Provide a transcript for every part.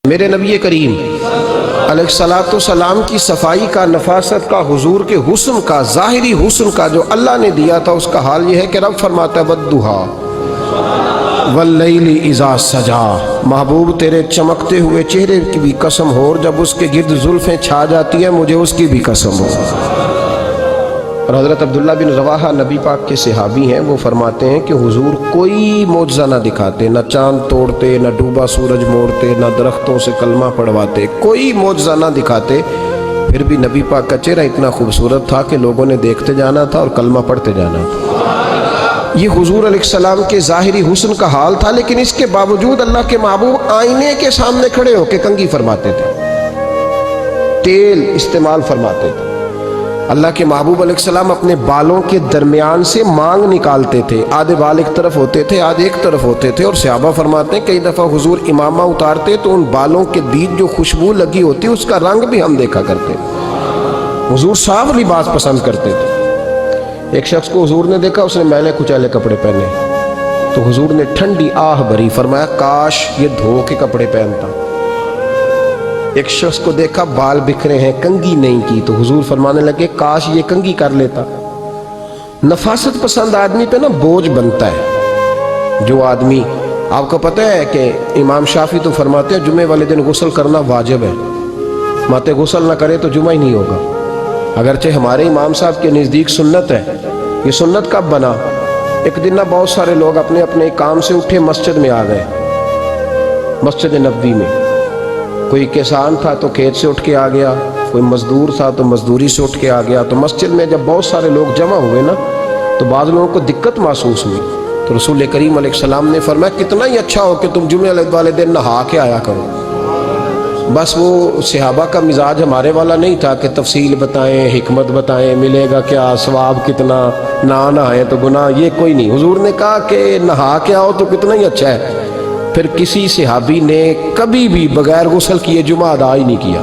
میرے نبی کریم علیہ السلام کی صفائی کا، نفاست کا، حضور کے حسن کا، ظاہری حسن کا جو اللہ نے دیا تھا، اس کا حال یہ ہے کہ رب فرماتا ہے وَالضُّحَىٰ وَاللَّيْلِ إِذَا سَجَىٰ، محبوب تیرے چمکتے ہوئے چہرے کی بھی قسم ہو، اور جب اس کے گرد زلفیں چھا جاتی ہیں مجھے اس کی بھی قسم ہو۔ اور حضرت عبداللہ بن رواحہ نبی پاک کے صحابی ہیں، وہ فرماتے ہیں کہ حضور کوئی معجزہ نہ دکھاتے، نہ چاند توڑتے، نہ ڈوبا سورج موڑتے، نہ درختوں سے کلمہ پڑھواتے، کوئی معجزہ نہ دکھاتے، پھر بھی نبی پاک کا چہرہ اتنا خوبصورت تھا کہ لوگوں نے دیکھتے جانا تھا اور کلمہ پڑھتے جانا تھا۔ یہ حضور علیہ السلام کے ظاہری حسن کا حال تھا، لیکن اس کے باوجود اللہ کے محبوب آئینے کے سامنے کھڑے ہو کے کنگھی فرماتے تھے، تیل استعمال فرماتے تھے۔ اللہ کے محبوب علیہ السلام اپنے بالوں کے درمیان سے مانگ نکالتے تھے، آدھے بال ایک طرف ہوتے تھے، آدھے ایک طرف ہوتے تھے، اور صحابہ فرماتے ہیں کئی دفعہ حضور امامہ اتارتے تو ان بالوں کے بیچ جو خوشبو لگی ہوتی اس کا رنگ بھی ہم دیکھا کرتے تھے۔ حضور صاف لباس پسند کرتے تھے۔ ایک شخص کو حضور نے دیکھا، اس نے میلے کچیلے کپڑے پہنے، تو حضور نے ٹھنڈی آہ بھری، فرمایا کاش یہ دھو کے کپڑے پہنتا۔ ایک شخص کو دیکھا بال بکھرے ہیں، کنگھی نہیں کی، تو حضور فرمانے لگے کاش یہ کنگھی کر لیتا۔ نفاست پسند آدمی پہ نا بوجھ بنتا ہے۔ جو آدمی، آپ کو پتہ ہے کہ امام شافعی تو فرماتے ہیں جمعے والے دن غسل کرنا واجب ہے، ماتے غسل نہ کرے تو جمعہ ہی نہیں ہوگا۔ اگرچہ ہمارے امام صاحب کے نزدیک سنت ہے۔ یہ سنت کب بنا؟ ایک دن نا بہت سارے لوگ اپنے اپنے کام سے اٹھے مسجد میں آ گئے، مسجد نبوی میں۔ کوئی کسان تھا تو کھیت سے اٹھ کے آ گیا، کوئی مزدور تھا تو مزدوری سے اٹھ کے آ گیا۔ تو مسجد میں جب بہت سارے لوگ جمع ہوئے نا، تو بعض لوگوں کو دقت محسوس ہوئی، تو رسول کریم علیہ السلام نے فرمایا کتنا ہی اچھا ہو کہ تم جمعے والے دن نہا کے آیا کرو۔ بس وہ صحابہ کا مزاج ہمارے والا نہیں تھا کہ تفصیل بتائیں، حکمت بتائیں، ملے گا کیا، ثواب کتنا، نہ نہائے تو گناہ، یہ کوئی نہیں۔ حضور نے کہا کہ نہا کے آؤ تو کتنا ہی اچھا ہے۔ پھر کسی صحابی نے کبھی بھی بغیر غسل کیے جمعہ ادا ہی نہیں کیا،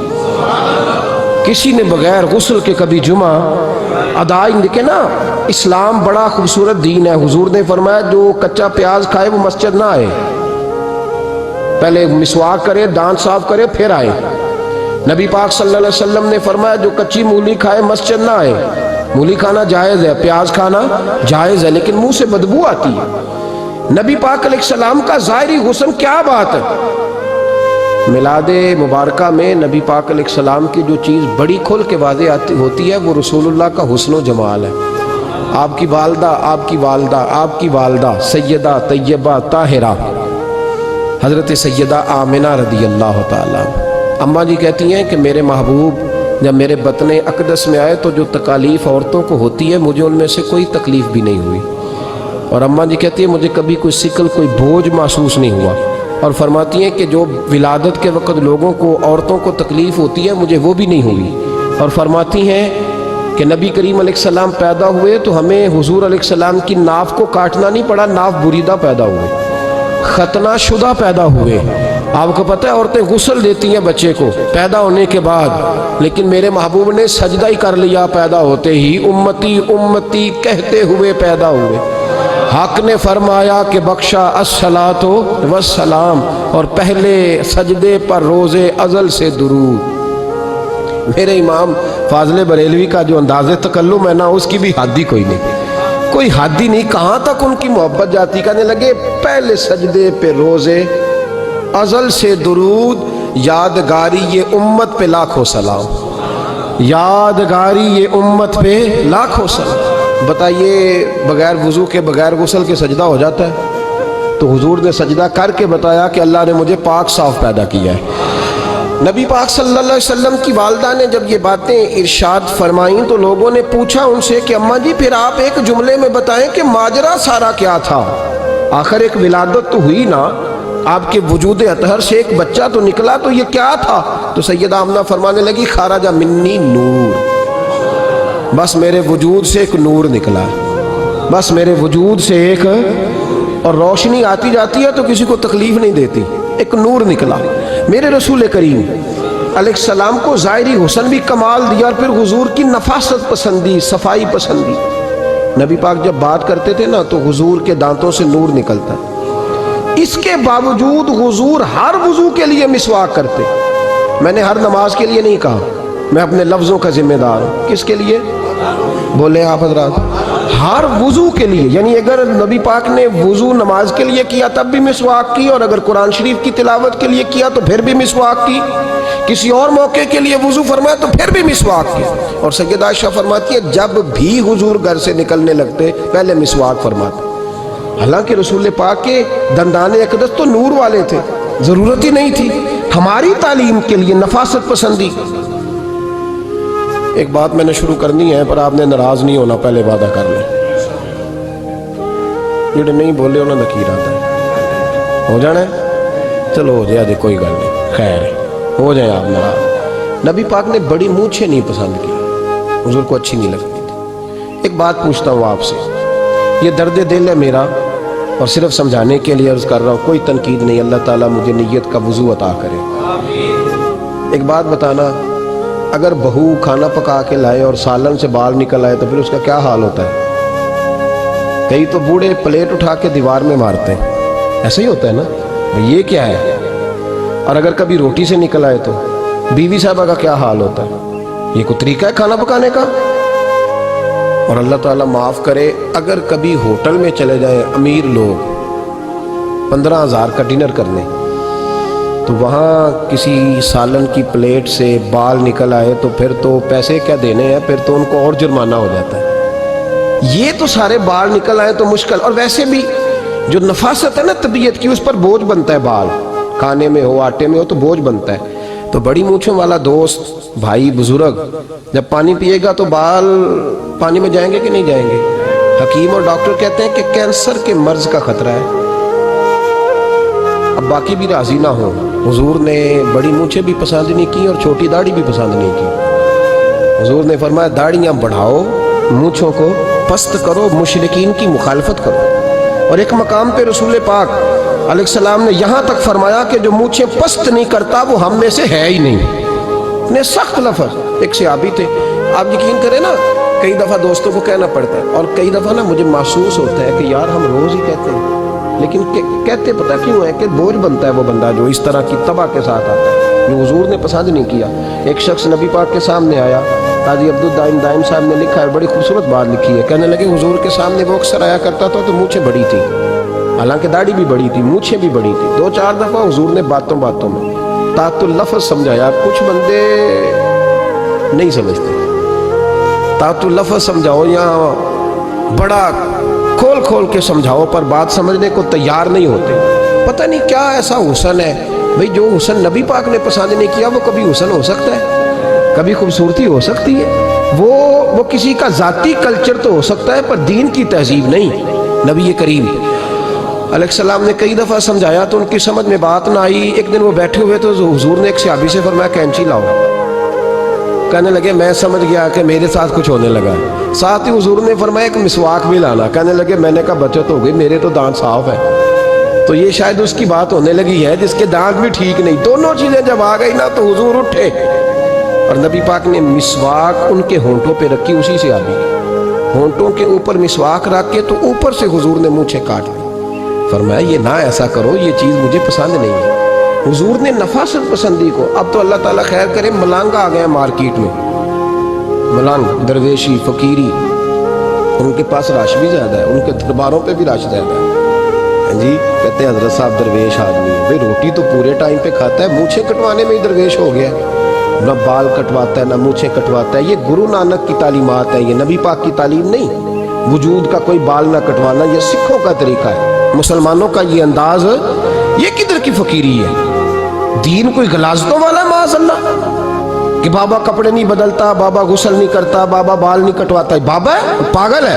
کسی نے بغیر غسل کے کبھی جمعہ ادا ہی نہیں کیا نا۔ اسلام بڑا خوبصورت دین ہے۔ حضور نے فرمایا جو کچا پیاز کھائے وہ مسجد نہ آئے، پہلے مسواک کرے، دانت صاف کرے، پھر آئے۔ نبی پاک صلی اللہ علیہ وسلم نے فرمایا جو کچی مولی کھائے مسجد نہ آئے۔ مولی کھانا جائز ہے، پیاز کھانا جائز ہے، لیکن منہ سے بدبو آتی ہے۔ نبی پاک علیہ السلام کا ظاہری حسن کیا بات ہے۔ میلاد مبارکہ میں نبی پاک علیہ السلام کی جو چیز بڑی کھل کے واضح ہوتی ہے وہ رسول اللہ کا حسن و جمال ہے۔ آپ کی والدہ، آپ کی والدہ، آپ کی والدہ سیدہ طیبہ طاہرہ حضرت سیدہ آمنہ رضی اللہ تعالیٰ، اماں جی کہتی ہیں کہ میرے محبوب جب میرے بطن اقدس میں آئے تو جو تکالیف عورتوں کو ہوتی ہے مجھے ان میں سے کوئی تکلیف بھی نہیں ہوئی، اور اماں جی کہتی ہیں مجھے کبھی کوئی ثقل، کوئی بوجھ محسوس نہیں ہوا، اور فرماتی ہیں کہ جو ولادت کے وقت لوگوں کو، عورتوں کو تکلیف ہوتی ہے مجھے وہ بھی نہیں ہوئی، اور فرماتی ہیں کہ نبی کریم علیہ السلام پیدا ہوئے تو ہمیں حضور علیہ السلام کی ناف کو کاٹنا نہیں پڑا، ناف بریدہ پیدا ہوئے، ختنہ شدہ پیدا ہوئے۔ آپ کو پتہ ہے عورتیں غسل دیتی ہیں بچے کو پیدا ہونے کے بعد، لیکن میرے محبوب نے سجدہ ہی کر لیا پیدا ہوتے ہی، امتی امتی کہتے ہوئے پیدا ہوئے۔ حق نے فرمایا کہ بخشا الصلاۃ والسلام، اور پہلے سجدے پر روز ازل سے درود۔ میرے امام فاضل بریلوی کا جو انداز تکلم ہے نا، اس کی بھی حد ہی کوئی نہیں، کوئی حد ہی نہیں، کہاں تک ان کی محبت جاتی، کہنے لگے پہلے سجدے پہ روز ازل سے درود، یادگاری یہ امت پہ لاکھوں سلام، یادگاری یہ امت پہ لاکھوں سلام۔ بتائیے بغیر وضو کے، بغیر غسل کے سجدہ ہو جاتا ہے؟ تو حضور نے سجدہ کر کے بتایا کہ اللہ نے مجھے پاک صاف پیدا کیا ہے۔ نبی پاک صلی اللہ علیہ وسلم کی والدہ نے جب یہ باتیں ارشاد فرمائیں تو لوگوں نے پوچھا ان سے کہ اماں جی پھر آپ ایک جملے میں بتائیں کہ ماجرا سارا کیا تھا، آخر ایک ولادت تو ہوئی نا، آپ کے وجود اطہر سے ایک بچہ تو نکلا، تو یہ کیا تھا؟ تو سیدہ آمنہ فرمانے لگی خارج منی نور، بس میرے وجود سے ایک نور نکلا ہے، بس میرے وجود سے ایک، اور روشنی آتی جاتی ہے تو کسی کو تکلیف نہیں دیتی، ایک نور نکلا۔ میرے رسول کریم علیہ السلام کو ظاہری حسن بھی کمال دیا، اور پھر حضور کی نفاست پسندی، صفائی پسندی۔ نبی پاک جب بات کرتے تھے نا تو حضور کے دانتوں سے نور نکلتا، اس کے باوجود حضور ہر وضو کے لیے مسواک کرتے. میں نے ہر نماز کے لیے نہیں کہا، میں اپنے لفظوں کا ذمہ دار ہوں. کس کے لیے بولے آپ حضرات؟ ہر وضو کے لیے. یعنی اگر نبی پاک نے وضو نماز کے لیے کیا تب بھی مسواک کی، اور اگر قرآن شریف کی تلاوت کے لیے کیا تو پھر بھی مسواک کی، کسی اور موقع کے لیے وضو فرمایا تو پھر بھی مسواک کی. اور سیدہ عائشہ فرماتی ہے جب بھی حضور گھر سے نکلنے لگتے پہلے مسواک فرماتے. حالانکہ رسول پاک کے دندان اقدس تو نور والے تھے، ضرورت ہی نہیں تھی. ہماری تعلیم کے لیے نفاست پسندی. ایک بات میں نے شروع کرنی ہے پر آپ نے ناراض نہیں ہونا، پہلے وعدہ کر لیں. جڑے نہیں بولے انہوں نے نکیر آتا ہے. ہو جانا ہے؟ چلو ہو جائے، کوئی گل نہیں، خیر ہو جائے آپ ناراض. نبی پاک نے بڑی مونچھیں نہیں پسند کی، حضور کو اچھی نہیں لگتی تھی. ایک بات پوچھتا ہوں آپ سے، یہ درد دل ہے میرا اور صرف سمجھانے کے لیے عرض کر رہا ہوں، کوئی تنقید نہیں. اللہ تعالیٰ مجھے نیت کا وضو عطا کرے. ایک بات بتانا، اگر بہو کھانا پکا کے لائے اور سالن سے بال نکل آئے تو پھر اس کا کیا حال ہوتا ہے؟ کئی تو بوڑھے پلیٹ اٹھا کے دیوار میں مارتے ہیں. ایسا ہی ہوتا ہے نا، یہ کیا ہے؟ اور اگر کبھی روٹی سے نکل آئے تو بیوی صاحبہ کا کیا حال ہوتا ہے؟ یہ کوئی طریقہ ہے کھانا پکانے کا؟ اور اللہ تعالیٰ معاف کرے، اگر کبھی ہوٹل میں چلے جائیں امیر لوگ 15,000 کا ڈنر کرنے، تو وہاں کسی سالن کی پلیٹ سے بال نکل آئے تو پھر تو پیسے کیا دینے ہیں، پھر تو ان کو اور جرمانہ ہو جاتا ہے. یہ تو سارے بال نکل آئے تو مشکل. اور ویسے بھی جو نفاست ہے نا طبیعت کی، اس پر بوجھ بنتا ہے. بال کھانے میں ہو آٹے میں ہو تو بوجھ بنتا ہے. تو بڑی مونچھوں والا دوست بھائی بزرگ جب پانی پیے گا تو بال پانی میں جائیں گے کہ نہیں جائیں گے؟ حکیم اور ڈاکٹر کہتے ہیں کہ کینسر کے مرض کا خطرہ ہے. اب باقی بھی راضی نہ ہو، حضور نے بڑی مونچھیں بھی پسند نہیں کی اور چھوٹی داڑھی بھی پسند نہیں کی. حضور نے فرمایا داڑھیاں بڑھاؤ، مونچھوں کو پست کرو، مشرکین کی مخالفت کرو. اور ایک مقام پہ رسول پاک علیہ السلام نے یہاں تک فرمایا کہ جو مونچھیں پست نہیں کرتا وہ ہم میں سے ہے ہی نہیں. نے سخت لفظ. ایک صحابی تھے، آپ یقین کریں نا، کئی دفعہ دوستوں کو کہنا پڑتا ہے اور کئی دفعہ نا مجھے محسوس ہوتا ہے کہ یار ہم روز ہی کہتے ہیں، لیکن کہتے پتہ کیوں ہے کہ بوجھ بنتا ہے وہ بندہ جو اس طرح کی تباہ کے ساتھ آتا ہے، جو حضور نے پسند نہیں کیا. ایک شخص نبی پاک کے سامنے آیا، قاضی عبدالدائم دائم صاحب نے لکھا ہے، بڑی خوبصورت بات لکھی ہے. کہنے لگے حضور کے سامنے وہ اکثر آیا کرتا تھا تو مونچھیں بڑی تھی، حالانکہ داڑھی بھی بڑی تھی، مونچھیں بھی بڑی تھی. 2-4 دفعہ حضور نے باتوں میں تحت اللفظ سمجھایا. کچھ بندے نہیں سمجھتے، تحت اللفظ سمجھاؤ یا بڑا کھول کے سمجھاؤ پر بات سمجھنے کو تیار نہیں ہوتے. پتہ نہیں کیا ایسا حسن ہے بھئی، جو حسن نبی پاک نے پسند نہیں کیا وہ کبھی حسن ہو سکتا ہے، کبھی خوبصورتی ہو سکتی ہے. وہ کسی کا ذاتی کلچر تو ہو سکتا ہے پر دین کی تہذیب نہیں. نبی کریم علیہ السلام نے کئی دفعہ سمجھایا تو ان کی سمجھ میں بات نہ آئی. ایک دن وہ بیٹھے ہوئے تو حضور نے ایک صحابی سے فرمایا کینچی لاؤ. کہنے لگے میں سمجھ گیا کہ میرے ساتھ کچھ ہونے لگا. ساتھ ہی حضور نے فرمایا ایک مسواک بھی لانا. کہنے لگے میں نے کہا بچت ہو گئی، میرے تو دانت صاف ہے. تو یہ شاید اس کی بات ہونے لگی ہے جس کے دانت بھی ٹھیک نہیں. دونوں چیزیں جب آ گئی نا تو حضور اٹھے اور نبی پاک نے مسواک ان کے ہونٹوں پہ رکھی. اسی سے آبی ہونٹوں کے اوپر مسواک رکھ کے تو اوپر سے حضور نے مونچھیں کاٹ لی. فرمایا یہ نہ ایسا کرو، یہ چیز مجھے پسند نہیں ہے. حضور نے نفاست پسندی کو. اب تو اللہ تعالیٰ خیر کرے ملانگ آ گئے مارکیٹ میں، ملانگ درویشی فقیری، ان کے پاس رش بھی زیادہ ہے، ان کے درباروں پہ بھی رش زیادہ ہے. جی کہتے ہیں حضرت صاحب درویش آدمی ہے. بھئی روٹی تو پورے ٹائم پہ کھاتا ہے، مونچھیں کٹوانے میں ہی درویش ہو گیا. نہ بال کٹواتا ہے نہ مونچھیں کٹواتا ہے. یہ گرو نانک کی تعلیمات ہے، یہ نبی پاک کی تعلیم نہیں. وجود کا کوئی بال نہ کٹوانا یہ سکھوں کا طریقہ ہے. مسلمانوں کا یہ انداز، یہ کدھر کی فقیری ہے؟ دین کوئی غلاظتوں والا ہے معاذ اللہ، کہ بابا کپڑے نہیں بدلتا، بابا غسل نہیں کرتا، بابا بال نہیں کٹواتا. بابا ہے پاگل ہے.